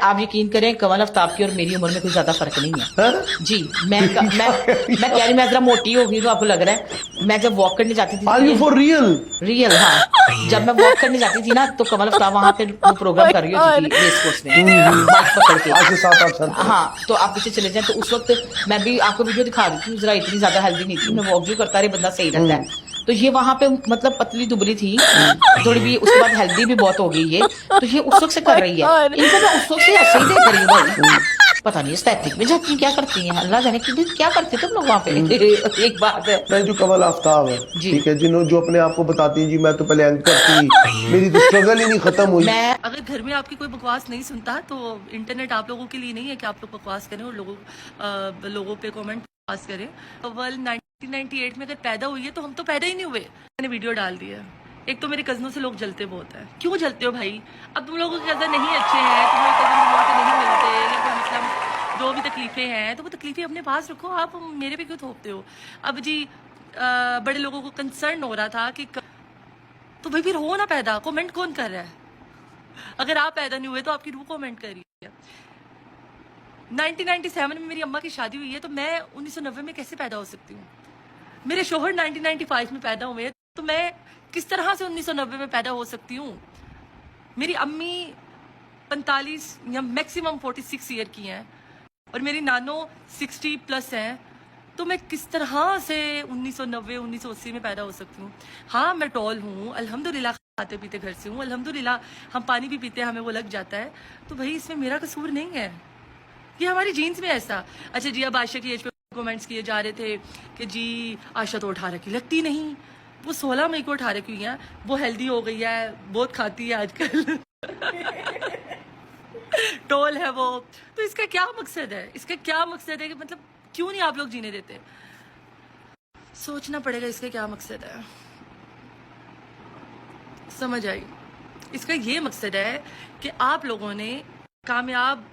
आप यकीन करें कमल आफ्ताब की और मेरी उम्र में कोई ज्यादा फर्क नहीं है जी। मैं कह रही मैं जरा मोटी हो गई तो आपको लग रहा है। मैं जब वॉक करने जाती थी are you for real? Real हाँ, जब मैं वॉक करने जाती थी ना तो कमल आफ्ताब वहां पे वो प्रोग्राम कर रही होती थी रेस कोर्स में माइक पकड़ के। आज से 7-8 साल हाँ तो आप पीछे चले जाएं तो उस वक्त मैं भी आपको वीडियो दिखा रही थी, जरा इतनी ज्यादा हेल्दी नहीं थी, मैं वॉक जो करता रही बंदा सही रहता है। तो ये वहां पे मतलब पतली दुबली थी थोड़ी भी, उसके बाद हेल्दी भी बहुत हो गई ये। तो ये उस वक्त से कर रही है, इनको मैं उस वक्त से ऐसे ही देख रही हूँ भाई। पता नहीं एस्थेटिक में जाती क्या करती हैं, अल्लाह जाने कि क्या करते तुम लोग वहां पे। एक बात है मैं जो कमल आफ्ताब है जी। ठीक है, जिन्होंने जो अपने आप को बताती हैं जी मैं तो पहले एंकर थी, मेरी तो स्ट्रगल ही नहीं खत्म हुई। मैं अगर घर में आपकी कोई बकवास नहीं सुनता तो इंटरनेट आप लोगों के लिए नहीं है कि आप लोग बकवास करें और लोगों पे कमेंट पास करें। वर्ल्ड 1998 में अगर पैदा हुई है तो हम तो पैदा ही नहीं हुए। मैंने वीडियो डाल दिया। एक तो मेरे कजनों से लोग जलते बहुत हैं। क्यों जलते हो भाई? अब तुम लोगों के कजन नहीं अच्छे हैं, तुम लोग कजन तुम लोगों से नहीं मिलते या कोई मतलब जो भी तकलीफें हैं तो वो तकलीफें अपने पास रखो, आप मेरे पे क्यों थोपते हो? अब जी बड़े लोगों को कंसर्न हो रहा था कि तो भाई फिर हो ना पैदा, कमेंट कौन कर रहा है? अगर आप पैदा नहीं हुए तो आपकी रूह कमेंट कर रही है। 1997 में मेरी अम्मा की शादी हुई है तो मैं 1990 में कैसे पैदा हो सकती हूँ? मेरे शोहर 1995 में पैदा हुए तो मैं किस तरह से 1990 में पैदा हो सकती हूँ? मेरी अम्मी 45 या मैक्सिमम 46 ईयर की हैं और मेरी नानो 60 प्लस हैं, तो मैं किस तरह से 1990 1980 में पैदा हो सकती हूँ? हाँ मैं टॉल हूँ अल्हम्दुलिल्लाह, खाते पीते घर से हूँ अल्हम्दुलिल्लाह, हम पानी भी पीते हैं हमें वो लग जाता है, तो भाई इसमें मेरा कसूर नहीं है, ये हमारी जीन्स में ऐसा। अच्छा जी, अब आयशा की एज पे कमेंट्स किए जा रहे थे कि जी आयशा तो 18 की लगती नहीं, वो 16 मई को 18 की हुई है, वो हेल्दी हो गई है, बहुत खाती है आजकल। टोल है वो, तो इसका क्या मकसद है? इसका क्या मकसद है कि मतलब क्यों नहीं आप लोग जीने देते? सोचना पड़ेगा इसका क्या मकसद है। समझ आई? इसका ये मकसद है कि आप लोगों ने कामयाब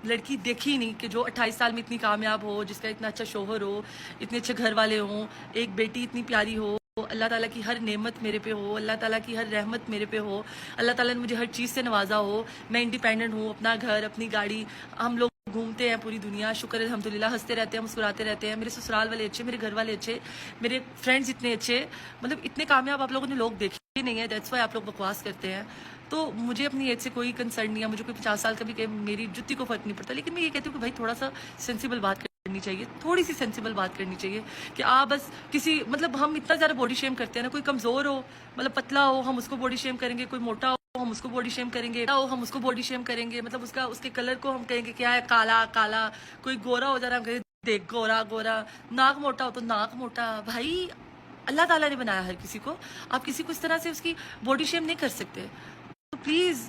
लड़की देखी नहीं कि जो 28 साल में इतनी कामयाब हो, जिसका इतना अच्छा शोहर हो, इतने अच्छे घर वाले हों, एक बेटी इतनी प्यारी हो, अल्लाह ताला की हर नेमत मेरे पे हो, अल्लाह ताला की हर रहमत मेरे पे हो, अल्लाह ताला ने मुझे हर चीज़ से नवाजा हो, मैं इंडिपेंडेंट हूँ, अपना घर अपनी गाड़ी, हम लोग घूमते हैं पूरी दुनिया, शुक्र है अल्हम्दुलिल्लाह, हंसते रहते हैं मुस्कुराते रहते हैं, मेरे ससुराल वाले अच्छे, मेरे घर वाले अच्छे, मेरे फ्रेंड्स इतने अच्छे, मतलब इतने कामयाब आप लोगों ने लोग देखे नहीं है, दैट्स वाई आप लोग बकवास करते हैं। तो मुझे अपनी एज से कोई कंसर्न नहीं है, मुझे कोई 50 साल का भी मेरी जुत्ती को फर्क नहीं पड़ता, लेकिन मैं ये कहती हूँ कि भाई थोड़ा सा सेंसिबल बात करनी चाहिए, थोड़ी सी सेंसिबल बात करनी चाहिए कि आप बस किसी मतलब हम इतना ज़्यादा बॉडी शेम करते हैं ना, कोई कमज़ोर हो मतलब पतला हो हम उसको बॉडी शेम करेंगे, कोई मोटा हो हम उसको बॉडी शेम करेंगे, हम उसको बॉडी शेम करेंगे, मतलब उसके कलर को हम कहेंगे क्या है, काला काला, कोई गोरा हो जा रहा है देख गोरा गोरा, नाक मोटा हो तो नाक मोटा। भाई अल्लाह ताला ने बनाया हर किसी को, आप किसी को इस तरह से उसकी बॉडी शेम नहीं कर सकते। तो प्लीज़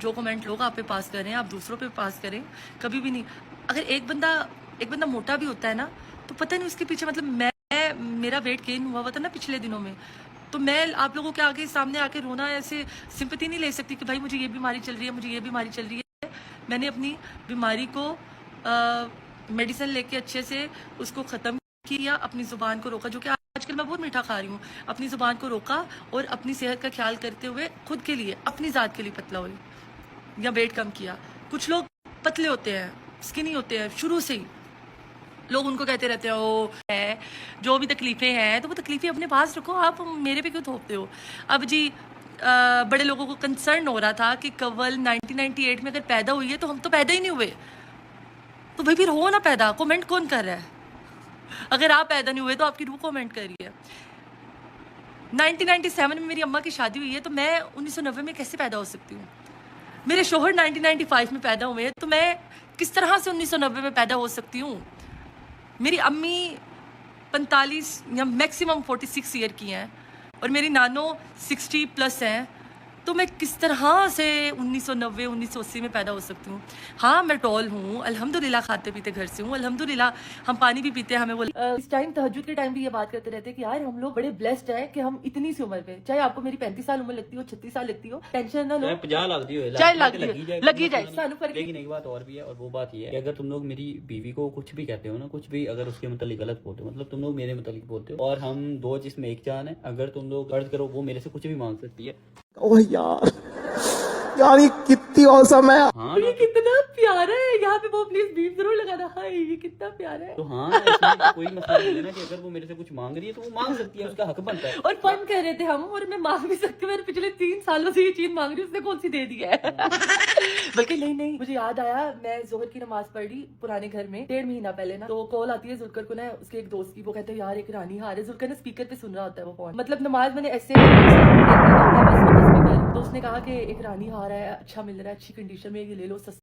जो कमेंट लोग आप पे पास करें आप दूसरों पे पास करें, कभी भी नहीं। अगर एक बंदा मोटा भी होता है ना तो पता नहीं उसके पीछे मतलब मेरा वेट गेन हुआ था ना पिछले दिनों में, तो मैं आप लोगों के आगे सामने आके रोना ऐसे सिंपैथी नहीं ले सकती कि भाई मुझे ये बीमारी चल रही है, मुझे ये बीमारी चल रही है। मैंने अपनी बीमारी को मेडिसिन लेके अच्छे से उसको ख़त्म किया, अपनी ज़ुबान को रोका, जो कि आजकल मैं बहुत मीठा खा रही हूँ, अपनी ज़ुबान को रोका और अपनी सेहत का ख्याल करते हुए खुद के लिए अपनी ज़ात के लिए पतला हुई या वेट कम किया। कुछ लोग पतले होते हैं, स्किनी होते हैं शुरू से ही, लोग उनको कहते रहते हैं ओ है, जो भी तकलीफें हैं तो वो तकलीफें अपने पास रखो, आप मेरे पे क्यों थोपते हो? अब जी बड़े लोगों को कंसर्न हो रहा था कि कवल 1998 में अगर पैदा हुई है तो हम तो पैदा ही नहीं हुए, तो भाई फिर हो ना पैदा, कमेंट कौन कर रहा है? अगर आप पैदा नहीं हुए तो आपकी रूह कमेंट कर रही है। 1997 में मेरी अम्मा की शादी हुई है तो मैं 1990 में कैसे पैदा हो सकती हूँ? मेरे शोहर 1995 में पैदा हुए हैं तो मैं किस तरह से 1990 में पैदा हो सकती हूँ? मेरी अम्मी 45 या मैक्सिमम 46 ईयर की हैं और मेरी नानो 60 प्लस हैं, तो मैं किस तरह से 1990 1980 में पैदा हो सकती हूँ? हाँ मैं टॉल हूँ अल्हम्दुलिल्लाह, खाते पीते घर से हूँ अल्हम्दुलिल्लाह, हम पानी भी पीते हैं हमें वो इस टाइम तहज्जुद के टाइम भी ये बात करते रहते हैं कि यार हम लोग बड़े ब्लेस्ड हैं कि हम इतनी सी उम्र पे, चाहे आपको मेरी 35 साल उम्र लगती हो 36 साल लगती हो, टेंशन ना लो, 50 लगती हो चाहे लगी जाए सानू फर्क। लेकिन एक बात और भी है, और वो बात ये है कि अगर तुम लोग मेरी बीवी को कुछ भी कहते हो ना, कुछ भी अगर उसके मतलब गलत बोलते हो, मतलब तुम लोग मेरे मतलब बोलते हो, और हम दो जिसमें एक जान है, अगर तुम लोग अर्ज करो वो मेरे से कुछ भी मांग सकती है। ओह यार यार ये कितनी औसम है। हाँ ये कितना प्यारा है, यहाँ पे वो प्लीज बीप जरूर लगाना। हाय ये कितना प्यारा है। तो हाँ इसमें तो कोई मसला नहीं है ना कि अगर वो मेरे से कुछ मांग रही है तो वो मांग सकती है, उसका हक बनता है। और फन कर रहे थे हम, और मैं मांग भी सकती हूँ, मैंने पिछले 3 सालों से ये चीज मांग रही हूँ, उसने कौन सी दे दी है। बल्कि नहीं, मुझे याद आया, मैं जोहर की नमाज पढ़ रही पुराने घर में 1.5 महीना पहले ना, तो कॉल आती है जुल्कर को ना, उसके एक दोस्त की। वो कहते हैं यार एक रानी हार है। जुल्कर ने स्पीकर पे सुन रहा होता है वो फोन, मतलब नमाज मैंने ऐसे तो उसने कहा कि एक रानी हार है, अच्छा मिल रहा है, अच्छी कंडीशन में, ये ले लो,